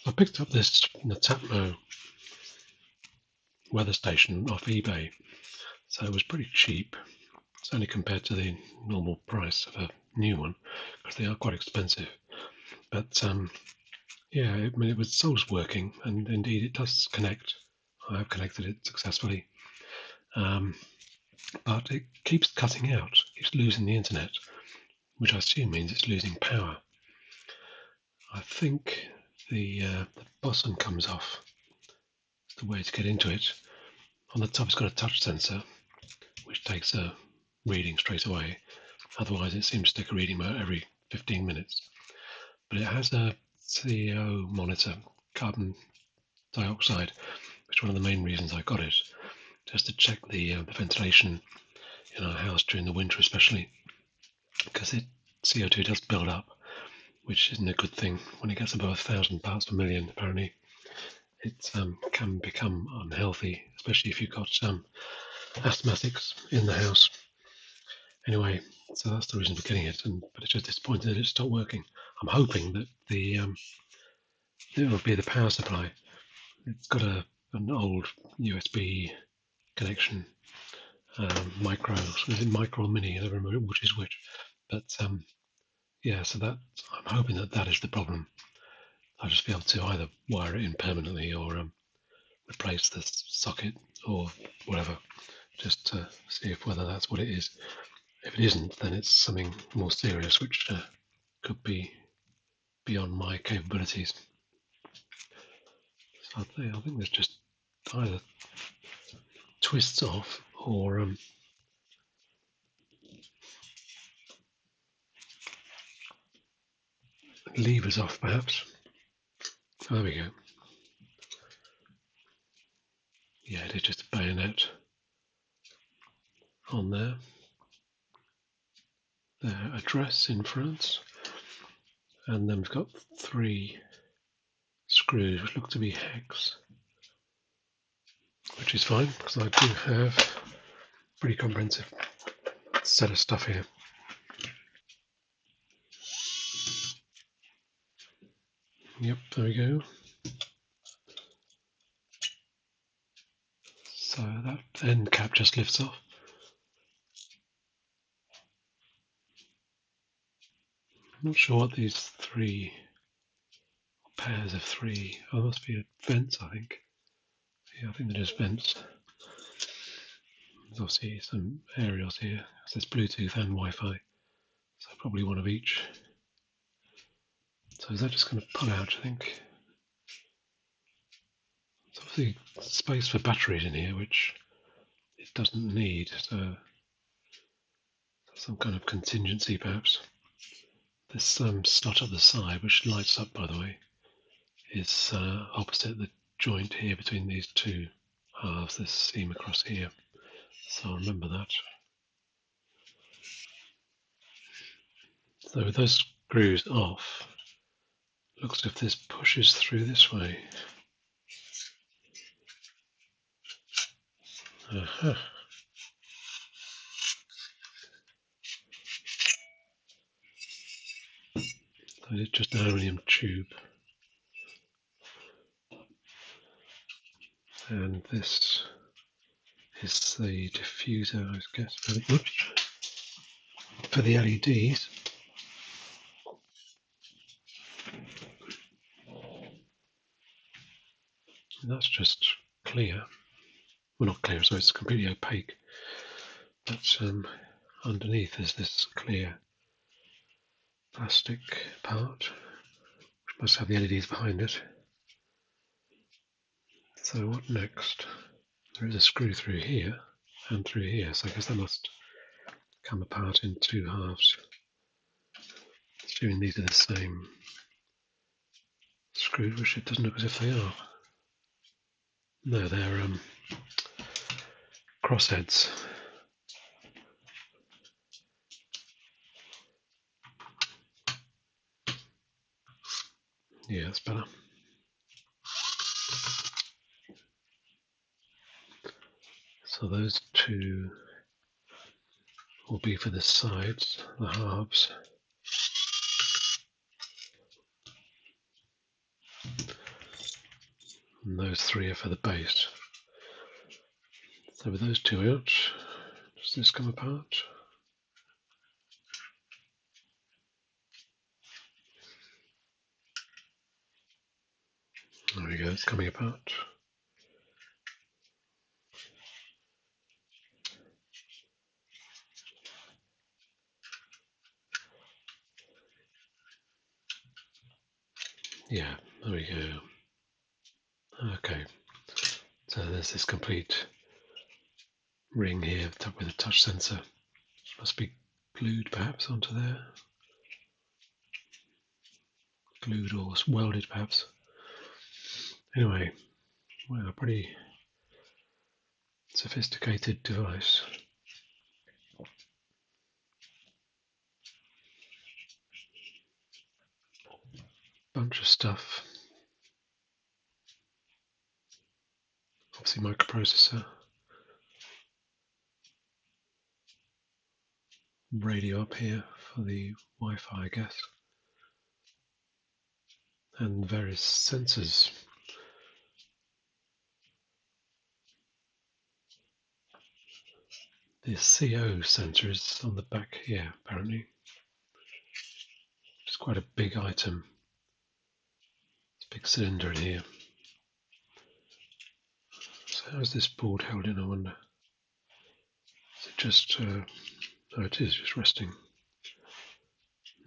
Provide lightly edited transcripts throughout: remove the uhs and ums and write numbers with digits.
I picked up this Netatmo weather station off eBay, so it was pretty cheap. It's only compared to the normal price of a new one, because they are quite expensive. But yeah, I mean, it was sold as working, and indeed it does connect. I have connected it successfully, but it keeps cutting out, keeps losing the internet, which I assume means it's losing power. I think the bottom comes off. It's the way to get into it. On the top, it's got a touch sensor, which takes a reading straight away. Otherwise, it seems to take a reading about every 15 minutes. But it has a CO monitor, carbon dioxide, which is one of the main reasons I got it, just to check the ventilation in our house during the winter, especially because CO2 does build up, which isn't a good thing. When it gets above 1,000 parts per million, apparently, it can become unhealthy, especially if you've got asthmatics in the house. Anyway, so that's the reason for getting it, but it's just disappointing that it stopped working. I'm hoping that it will be the power supply. It's got an old USB connection, micro, is it micro or mini? I don't remember which is which, but yeah. So that I'm hoping that that is the problem. I'll just be able to either wire it in permanently or replace the socket or whatever, just to see if whether that's what it is. If it isn't, then it's something more serious, which could be beyond my capabilities. So I think there's just either twists off or levers off, perhaps. Oh, there we go. Yeah, it is just a bayonet on there. Their address in France, and then we've got 3 screws which look to be hex, which is fine because I do have a pretty comprehensive set of stuff here. Yep, there we go. So that end cap just lifts off. I'm not sure what these 3 pairs of 3. Oh, there must be vents, I think. Yeah, I think they're just vents. There's obviously some aerials here. It says Bluetooth and Wi-Fi, so probably one of each. So is that just going to pull out, I think? There's obviously space for batteries in here, which it doesn't need, so some kind of contingency perhaps. This slot at the side, which lights up by the way, is opposite the joint here between these 2 halves, this seam across here. So I'll remember that. So with those screws off, looks as if this pushes through this way. Uh-huh. So it's just an aluminium tube. And this is the diffuser, I guess, for the LEDs. And that's just clear. Well, not clear, so it's completely opaque. But underneath is this clear plastic part, which must have the LEDs behind it. So what next? There is a screw through here and through here, so I guess that must come apart in 2 halves. Assuming these are the same screws, which it doesn't look as if they are. No, they're crossheads. Yeah, that's better. So those 2 will be for the sides, the halves. and those 3 are for the base. So with those 2 out, does this come apart? There we go, it's coming apart. Yeah, there we go. Okay, so there's this complete ring here with a touch sensor. Must be glued perhaps onto there. Glued or welded perhaps. Anyway, well, a pretty sophisticated device. Bunch of stuff. Obviously microprocessor. Radio up here for the Wi-Fi, I guess. And various sensors. The CO sensor is on the back here, apparently. It's quite a big item. It's a big cylinder in here. So how is this board held in, I wonder? Is it just, oh, it is just resting.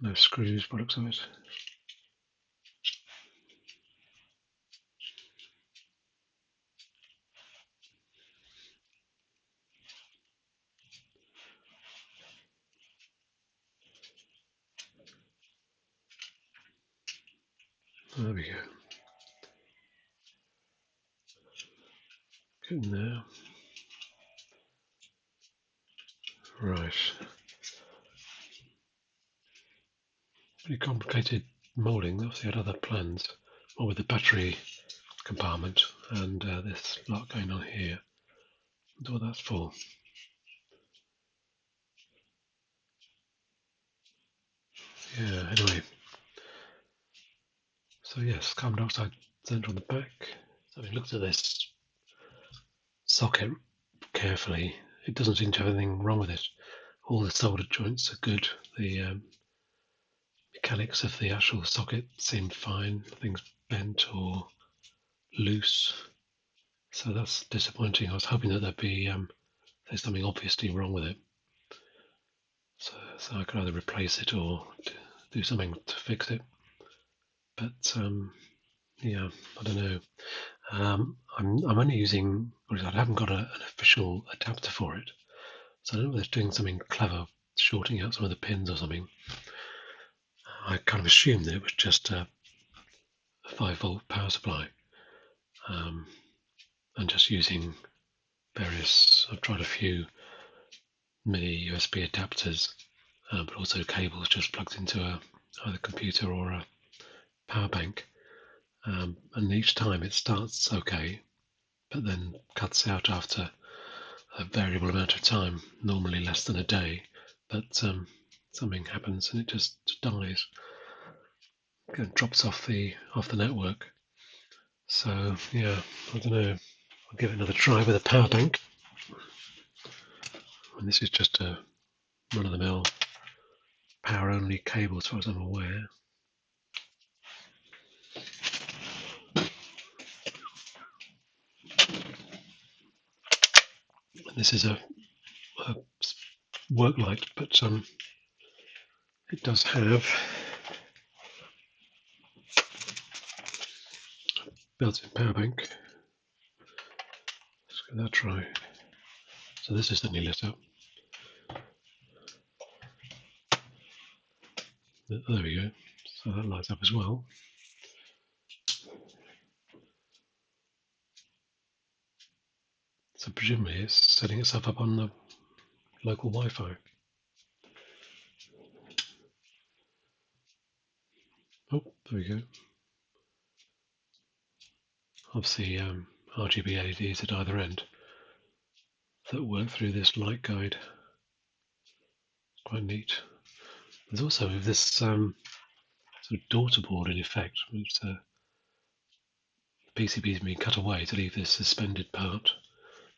No screws, by the looks of it. There we go. Getting there. Right. Pretty complicated moulding. They obviously had other plans. One with the battery compartment and this lot going on here. That's what that's for. Yeah, anyway. So yes, carbon dioxide sensor on the back. So we looked at this socket carefully. It doesn't seem to have anything wrong with it. All the solder joints are good. The mechanics of the actual socket seem fine. Nothing's bent or loose. So that's disappointing. I was hoping that there'd be there's something obviously wrong with it. So I could either replace it or do something to fix it. But yeah, I don't know. I'm only using, I haven't got an official adapter for it. So I don't know if it's doing something clever, shorting out some of the pins or something. I kind of assumed that it was just a 5-volt power supply. And just using various, I've tried a few mini USB adapters, but also cables just plugged into either computer or a power bank. And each time it starts okay, but then cuts out after a variable amount of time, normally less than a day. But something happens and it just dies, and drops off the network. So yeah, I don't know. I'll give it another try with a power bank. And this is just a run-of-the-mill power-only cable, as far as I'm aware. And this is a work light, but it does have built-in power bank. Let's give that a try. So this is suddenly lit up. There we go. So that lights up as well. So presumably it's setting itself up on the local Wi-Fi. Oh, there we go. Obviously RGB LEDs at either end that work through this light guide. It's quite neat. There's also this sort of daughter board in effect, which PCB has been cut away to leave this suspended part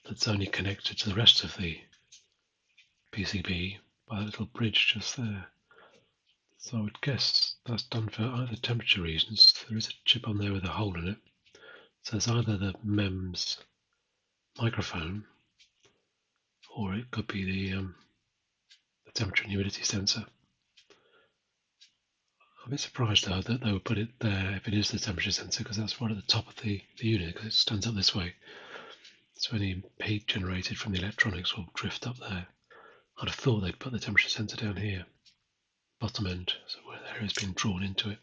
that's only connected to the rest of the PCB by a little bridge just there. So I would guess that's done for either temperature reasons. There is a chip on there with a hole in it. So it's either the MEMS microphone or it could be the temperature and humidity sensor. I'm a bit surprised though that they would put it there if it is the temperature sensor, because that's right at the top of the unit, because it stands up this way. So any heat generated from the electronics will drift up there. I'd have thought they'd put the temperature sensor down here, bottom end, so where the air has been drawn into it.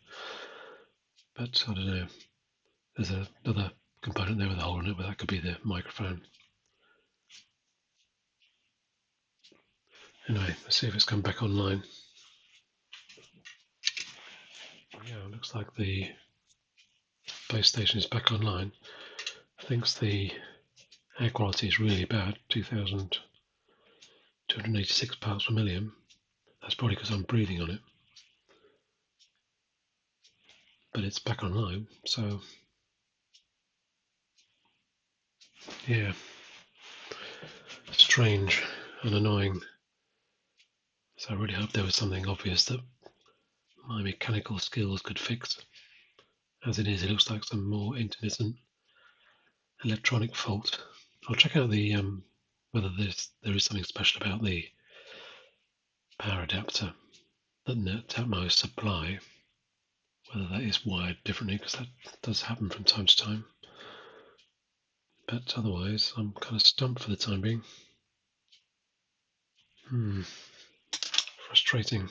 But I don't know. There's another component there with a hole in it, but that could be the microphone. Anyway, let's see if it's come back online. Yeah, it looks like the base station is back online. Thinks the air quality is really bad, 2,286 parts per million. That's probably because I'm breathing on it. But it's back online, so yeah, strange and annoying. So I really hope there was something obvious that my mechanical skills could fix. As it is, it looks like some more intermittent electronic fault. I'll check out the whether there is something special about the power adapter that Netatmo supply, whether that is wired differently, because that does happen from time to time. But otherwise, I'm kind of stumped for the time being. Frustrating.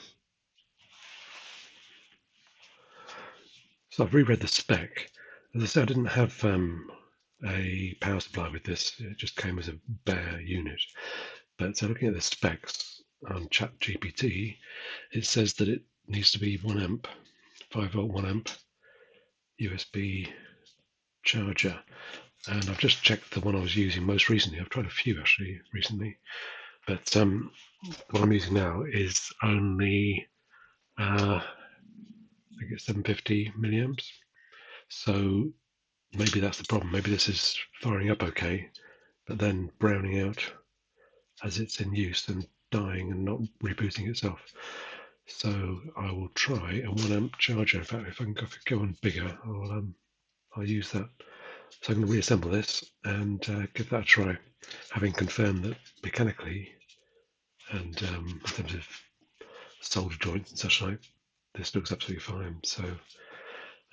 So I've reread the spec. As I said, I didn't have a power supply with this. It just came as a bare unit. But so looking at the specs on ChatGPT, it says that it needs to be 1 amp, 5 volt 1 amp USB charger. And I've just checked the one I was using most recently. I've tried a few actually recently, but the one I'm using now is only I think it's 750 milliamps. So maybe that's the problem. Maybe this is firing up okay, but then browning out as it's in use and dying and not rebooting itself. So I will try a 1 amp charger. In fact, if I can go on bigger, I'll use that. So I'm going to reassemble this and give that a try, having confirmed that mechanically and in terms of solder joints and such like, this looks absolutely fine. So and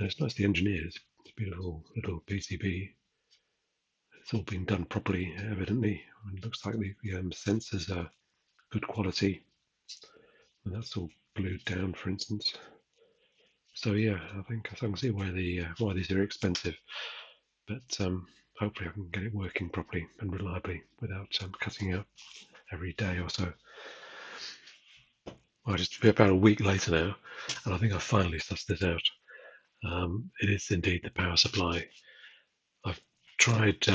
it's nicely engineered. It's a beautiful little PCB. It's all been done properly, evidently. It looks like the sensors are good quality, and that's all glued down, for instance. So yeah, I think I can see why these are expensive, but hopefully I can get it working properly and reliably without cutting out every day or so. Well, just about a week later now, and I think I've finally sussed this out. It is indeed the power supply. I've tried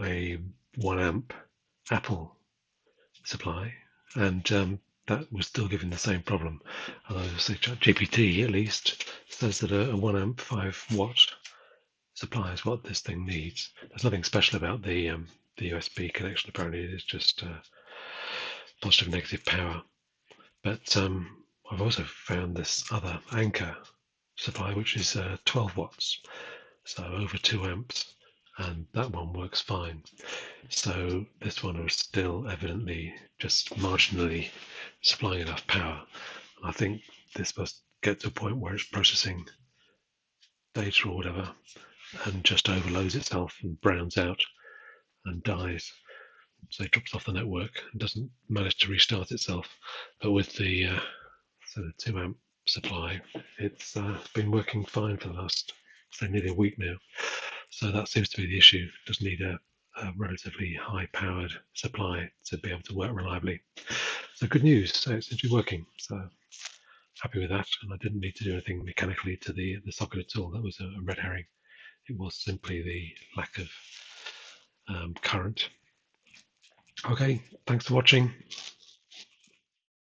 a 1 amp Apple supply, and that was still giving the same problem. Although GPT at least says that a 1 amp 5 watt supply is what this thing needs. There's nothing special about the USB connection. Apparently, it's just positive and negative power. But I've also found this other Anchor supply, which is 12 watts, so over 2 amps, and that one works fine. So this one was still evidently just marginally supplying enough power. And I think this must get to a point where it's processing data or whatever and just overloads itself and browns out and dies. So it drops off the network and doesn't manage to restart itself. But with the 2 amp supply, it's been working fine for the last nearly a week now. So that seems to be the issue. It does need a relatively high powered supply to be able to work reliably. So good news. So it seems to be working. So happy with that. And I didn't need to do anything mechanically to the socket at all. That was a red herring. It was simply the lack of current. Okay, thanks for watching.